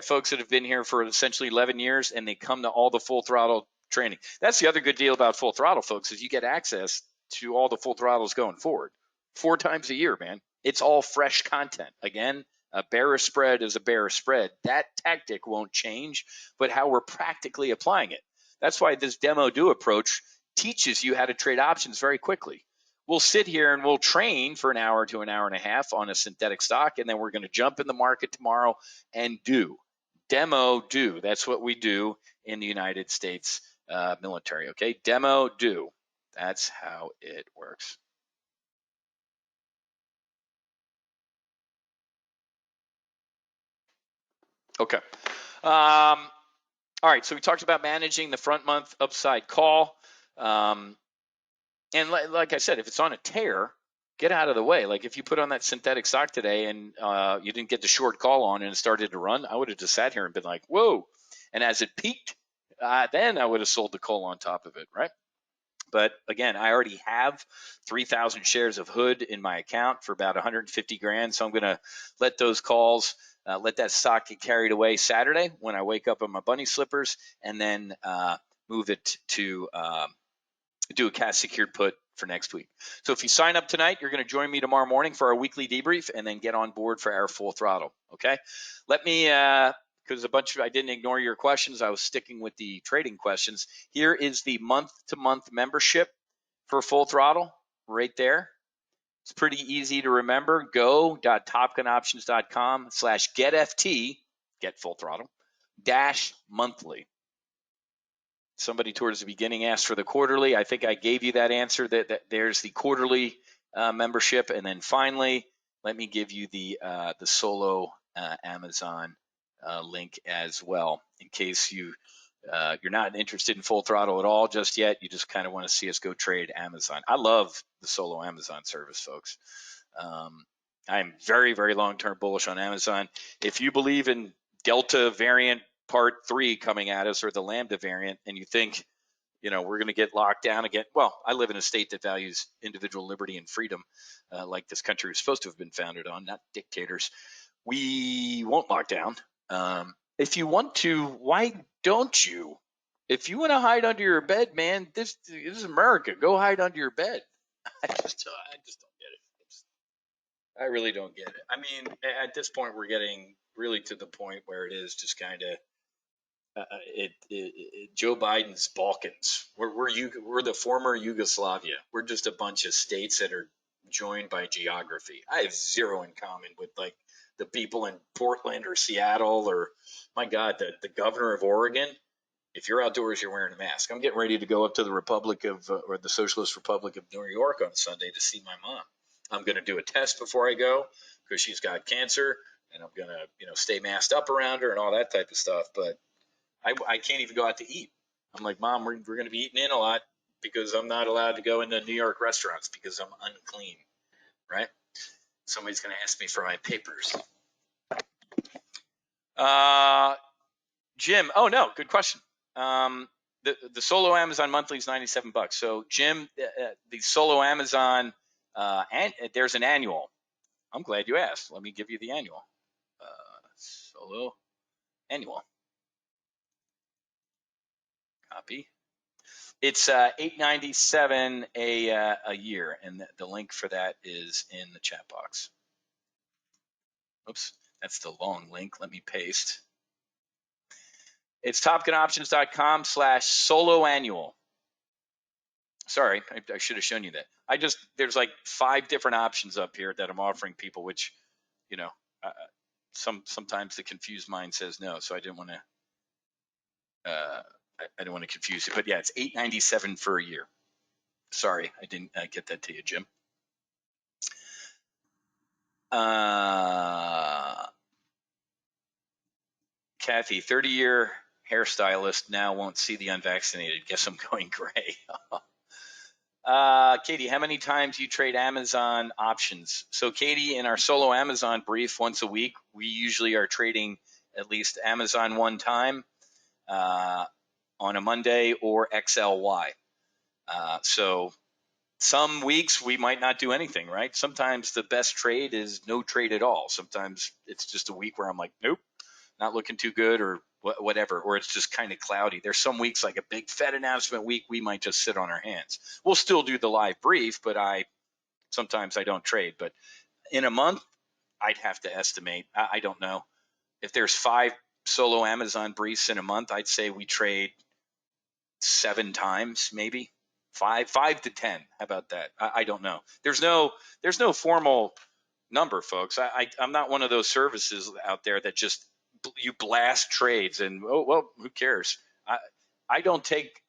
folks that have been here for essentially 11 years, and they come to all the full throttle training. That's the other good deal about full throttle, folks, is you get access to all the full throttles going forward 4 times a year, man. It's all fresh content. Again, a bearish spread is a bearish spread. That tactic won't change, but how we're practically applying it. That's why this demo do approach teaches you how to trade options very quickly. We'll sit here and we'll train for an hour to an hour and a half on a synthetic stock, and then we're going to jump in the market tomorrow and do. Demo do. That's what we do in the United States military, okay? Demo do. That's how it works. Okay. All right, so we talked about managing the front month upside call. And like I said, if it's on a tear, get out of the way. Like if you put on that synthetic stock today and you didn't get the short call on and it started to run, I would have just sat here and been like, whoa. And as it peaked, then I would have sold the call on top of it, right? But again, I already have 3,000 shares of Hood in my account for about 150 grand. So I'm going to let those calls, let that stock get carried away Saturday when I wake up in my bunny slippers, and then move it to do a cash secured put for next week. So if you sign up tonight, you're going to join me tomorrow morning for our weekly debrief and then get on board for our full throttle. Okay. Let me, because I didn't ignore your questions. I was sticking with the trading questions. Here is the month-to-month membership for Full Throttle right there. It's pretty easy to remember. go.topgunoptions.com/getft, get Full Throttle, -monthly. Somebody towards the beginning asked for the quarterly. I think I gave you that answer, that there's the quarterly membership. And then finally, let me give you the solo Amazon link as well, in case you're not interested in Full Throttle at all just yet. You just kind of want to see us go trade Amazon. I love the solo Amazon service, folks. I'm very, very long-term bullish on Amazon. If you believe in Delta variant part 3 coming at us, or the Lambda variant, and you think, we're going to get locked down again. Well, I live in a state that values individual liberty and freedom, like this country was supposed to have been founded on, not dictators. We won't lock down. If you want to, why don't you? If you want to hide under your bed, man, this is America. Go hide under your bed. I just don't get it. I really don't get it. I mean, at this point, we're getting really to the point where it is just kind of Joe Biden's Balkans. We're the former Yugoslavia. We're just a bunch of states that are joined by geography. I have zero in common with like the people in Portland or Seattle, or my God, the governor of Oregon. If you're outdoors, you're wearing a mask. I'm getting ready to go up to the Republic of or the Socialist Republic of New York on Sunday to see my mom. I'm going to do a test before I go because she's got cancer, and I'm going to stay masked up around her and all that type of stuff. But I can't even go out to eat. I'm like, Mom, we're going to be eating in a lot because I'm not allowed to go into New York restaurants because I'm unclean, right? Somebody's going to ask me for my papers. Jim, oh no, good question. The solo Amazon monthly is $97. So Jim, the solo Amazon, and there's an annual. I'm glad you asked. Let me give you the annual. Solo annual. Copy. It's $897 a year, and the link for that is in the chat box. Oops, that's the long link. Let me paste. It's topgunoptions.com/solo annual. Sorry, I should have shown you that. There's like 5 different options up here that I'm offering people, which, sometimes the confused mind says no, so I didn't want to. I didn't want to confuse you, but yeah, it's $897 for a year. Sorry, I didn't get that to you, Jim. Kathy, 30-year hairstylist now won't see the unvaccinated. Guess I'm going gray. Katie, how many times do you trade Amazon options? So Katie, in our solo Amazon brief once a week, we usually are trading at least Amazon one time on a Monday or XLY. So some weeks we might not do anything, right? Sometimes the best trade is no trade at all. Sometimes it's just a week where I'm like, nope, not looking too good, or whatever, or it's just kind of cloudy. There's some weeks, like a big Fed announcement week, we might just sit on our hands. We'll still do the live brief, but sometimes I don't trade. But in a month, I'd have to estimate. I don't know. If there's 5 solo Amazon briefs in a month, I'd say we trade 7 times, maybe 5 to 10. How about that? I don't know. There's no formal number, folks. I'm not one of those services out there that just you blast trades and well, who cares? I don't take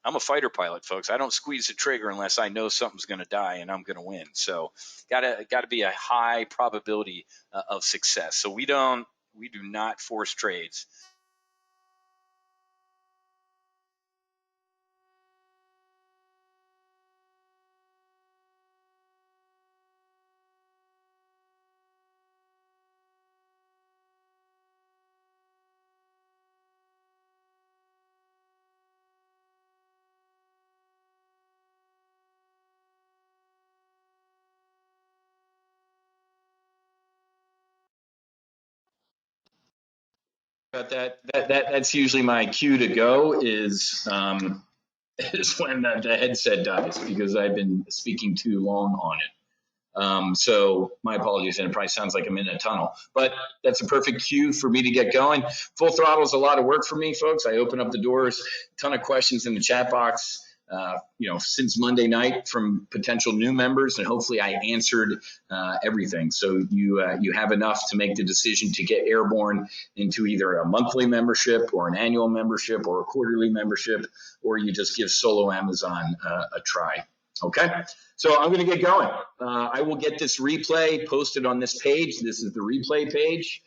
I'm a fighter pilot, folks. I don't squeeze the trigger unless I know something's going to die and I'm going to win. So gotta be a high probability of success. So we don't We do not force trades. But that's usually my cue to go is is when the headset dies because I've been speaking too long on it. So my apologies, and it probably sounds like I'm in a tunnel, but that's a perfect cue for me to get going. Full Throttle is a lot of work for me, folks. I open up the doors, a ton of questions in the chat box. Since Monday night from potential new members, and hopefully I answered everything. So you have enough to make the decision to get airborne into either a monthly membership or an annual membership or a quarterly membership, or you just give solo Amazon a try. Okay, so I'm going to get going. I will get this replay posted on this page. This is the replay page.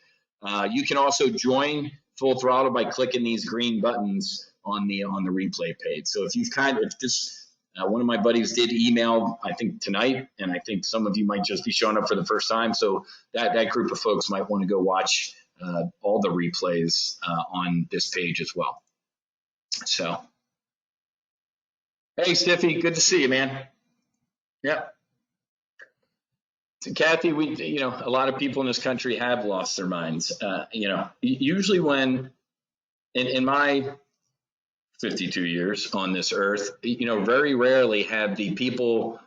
You can also join Full Throttle by clicking these green buttons on the replay page. So if one of my buddies did email, I think tonight, and I think some of you might just be showing up for the first time. So that group of folks might want to go watch all the replays on this page as well. So, hey, Stiffy, good to see you, man. Yeah. So Kathy, a lot of people in this country have lost their minds. Usually when in my 52 years on this earth, very rarely have the people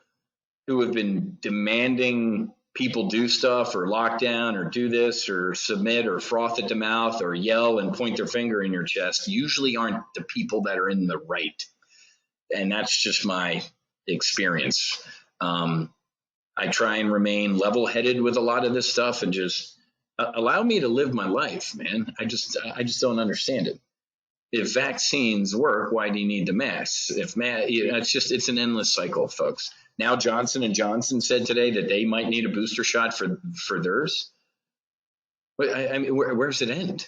who have been demanding people do stuff or lock down or do this or submit or froth at the mouth or yell and point their finger in your chest usually aren't the people that are in the right. And that's just my experience. I try and remain level-headed with a lot of this stuff and just allow me to live my life, man. I just don't understand it. If vaccines work, why do you need the masks? It's an endless cycle, folks. Now Johnson & Johnson said today that they might need a booster shot for theirs. But I mean, where does it end?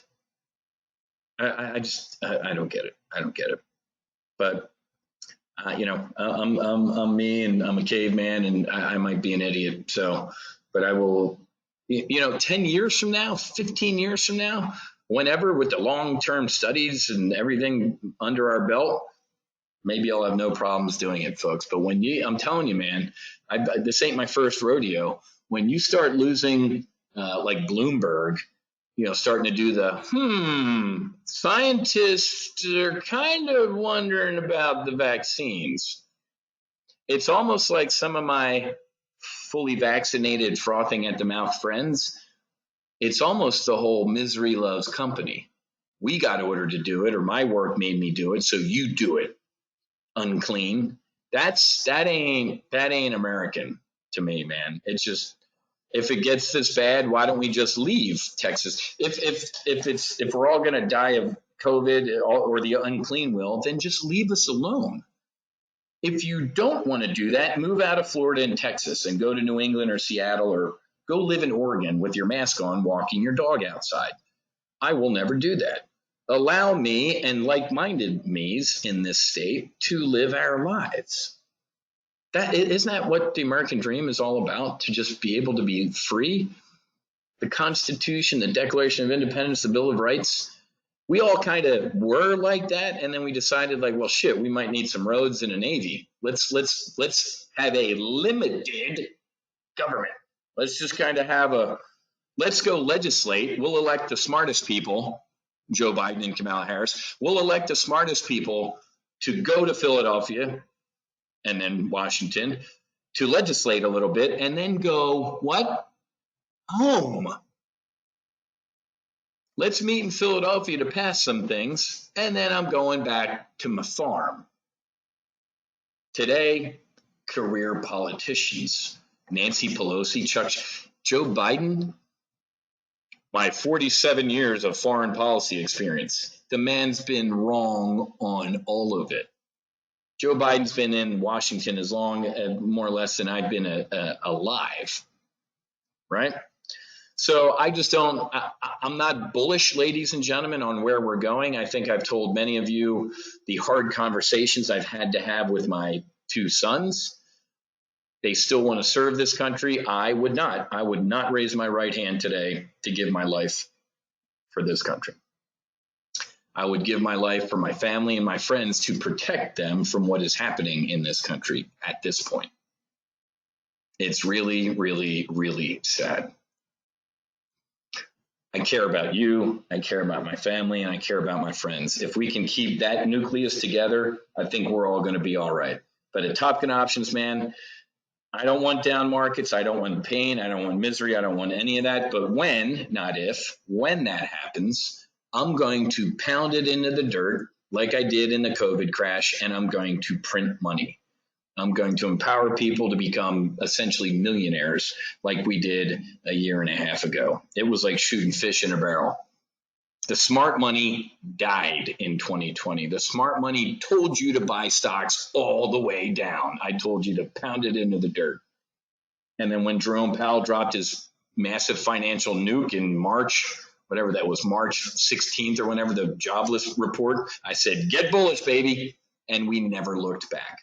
I don't get it. I don't get it. But I'm me, and I'm a caveman, and I might be an idiot. So, but I will. 10 years from now, 15 years from now, whenever, with the long-term studies and everything under our belt, maybe I'll have no problems doing it, folks. But I'm telling you, man, this ain't my first rodeo. When you start losing, like Bloomberg, starting to do the, scientists are kind of wondering about the vaccines. It's almost like some of my fully vaccinated, frothing at the mouth friends. It's almost the whole misery loves company. We got ordered to do it, or my work made me do it, so you do it. Unclean. That ain't American to me, man. It's just, if it gets this bad, why don't we just leave Texas? If we're all gonna die of COVID or the unclean will, then just leave us alone. If you don't want to do that, move out of Florida and Texas and go to New England or Seattle, or go live in Oregon with your mask on, walking your dog outside. I will never do that. Allow me and like-minded me's in this state to live our lives. Isn't that what the American dream is all about? To just be able to be free? The Constitution, the Declaration of Independence, the Bill of Rights, we all kind of were like that, and then we decided, like, well, shit, we might need some roads and a navy. Let's have a limited government. Let's just kind of let's go legislate. We'll elect the smartest people, Joe Biden and Kamala Harris. We'll elect the smartest people to go to Philadelphia and then Washington to legislate a little bit, and then go, what? Home. Let's meet in Philadelphia to pass some things, and then I'm going back to my farm. Today, career politicians. Nancy Pelosi, Joe Biden, my 47 years of foreign policy experience. The man's been wrong on all of it. Joe Biden's been in Washington as long, more or less, than I've been alive, right? So I just don't, I'm not bullish, ladies and gentlemen, on where we're going. I think I've told many of you the hard conversations I've had to have with my two sons. They still want to serve this country. I would not. I would not raise my right hand today to give my life for this country. I would give my life for my family and my friends to protect them from what is happening in this country at this point. It's really, really, really sad. I care about you, I care about my family, and I care about my friends. If we can keep that nucleus together, I think we're all going to be all right. But at Top Gun Options, man, I don't want down markets. I don't want pain. I don't want misery. I don't want any of that. But when, not if, when that happens, I'm going to pound it into the dirt like I did in the COVID crash, and I'm going to print money. I'm going to empower people to become essentially millionaires like we did a year and a half ago. It was like shooting fish in a barrel. The smart money died in 2020. The smart money told you to buy stocks all the way down. I told you to pound it into the dirt. And then when Jerome Powell dropped his massive financial nuke in March, whatever that was, March 16th or whenever, the jobless report, I said, get bullish, baby. And we never looked back.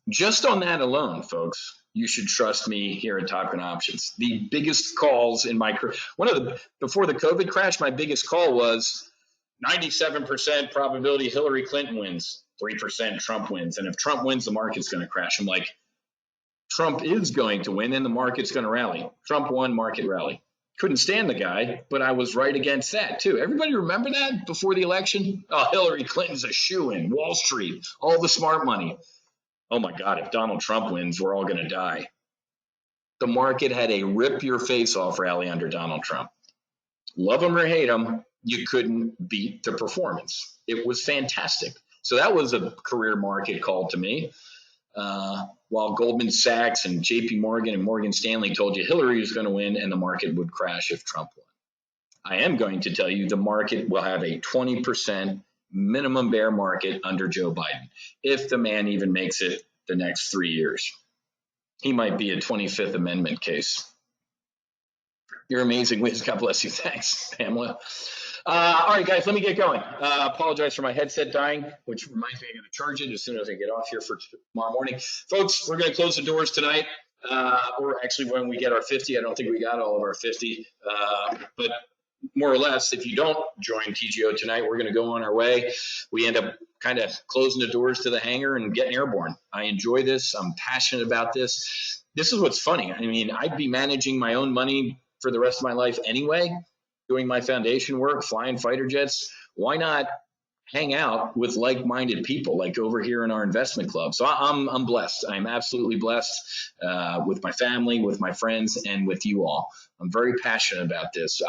Just on that alone, folks, you should trust me here at Top Gun Options. The biggest calls in my career, before the COVID crash, my biggest call was 97% probability Hillary Clinton wins, 3% Trump wins. And if Trump wins, the market's going to crash. I'm like, Trump is going to win and the market's going to rally. Trump won, market rally. Couldn't stand the guy, but I was right against that too. Everybody remember that before the election? Oh, Hillary Clinton's a shoo-in, Wall Street, all the smart money. Oh my God, if Donald Trump wins, we're all going to die. The market had a rip your face off rally under Donald Trump. Love him or hate him, you couldn't beat the performance. It was fantastic. So that was a career market call to me. While Goldman Sachs and JP Morgan and Morgan Stanley told you Hillary was going to win and the market would crash if Trump won. I am going to tell you the market will have a 20% minimum bear market under Joe Biden, if the man even makes it the next 3 years. He might be a 25th Amendment case. You're amazing, Wiz. God bless you. Thanks, Pamela. All right, guys, let me get going. Apologize for my headset dying, which reminds me I'm going to charge it as soon as I get off here for tomorrow morning. Folks, we're going to close the doors tonight. Or actually, when we get our 50, I don't think we got all of our 50. But more or less, if you don't join TGO tonight, we're going to go on our way. We end up kind of closing the doors to the hangar and getting airborne. I enjoy this. I'm passionate about this. This is what's funny. I mean, I'd be managing my own money for the rest of my life anyway, doing my foundation work, flying fighter jets. Why not hang out with like-minded people like over here in our investment club? So I'm blessed. I'm absolutely blessed with my family, with my friends, and with you all. I'm very passionate about this.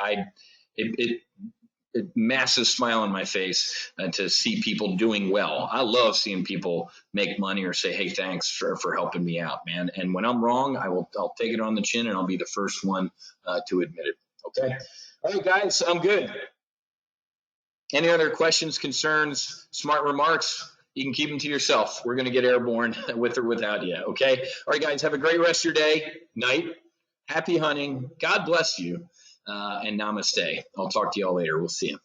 It massive smile on my face to see people doing well. I love seeing people make money or say, hey, thanks for helping me out, man. And when I'm wrong, I'll take it on the chin and I'll be the first one to admit it. Okay. All right, guys, I'm good. Any other questions, concerns, smart remarks? You can keep them to yourself. We're going to get airborne with or without you. Okay. All right, guys, have a great rest of your day, night. Happy hunting. God bless you. And namaste. I'll talk to y'all later. We'll see you.